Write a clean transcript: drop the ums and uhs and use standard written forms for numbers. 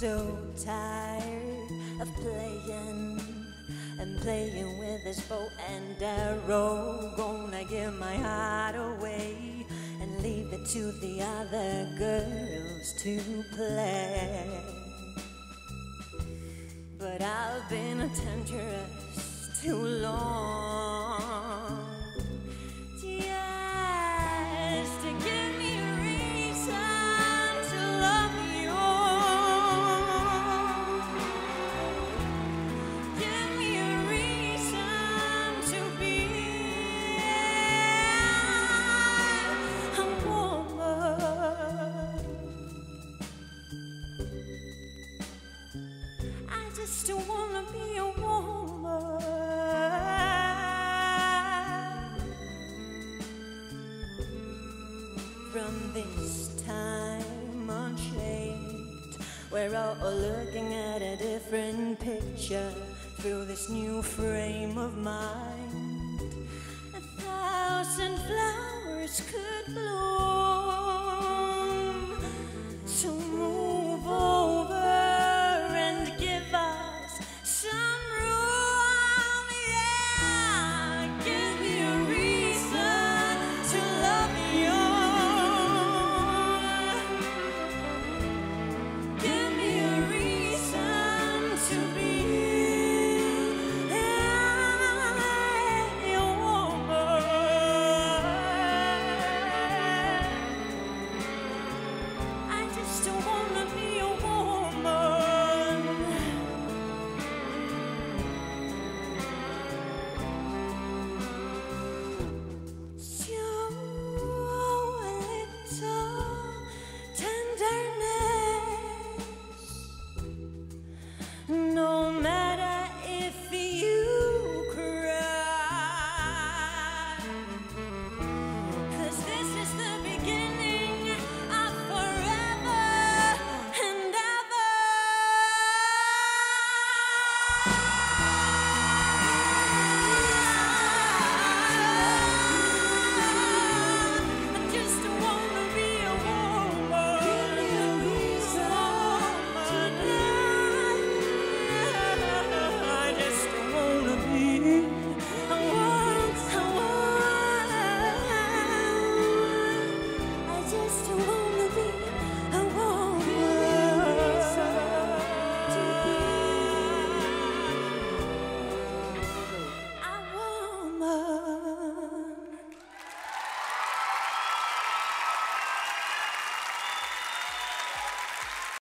so tired of playing and playing with this bow and arrow. Gonna give my heart away and leave it to the other girls to play. But I've been a temptress too long, just to give me a reason to love you. Give me a reason to be a woman. I just wanna be a woman. From this time unshaped, we're all looking at a different picture through this new frame of mind. 1,000 flowers could bloom,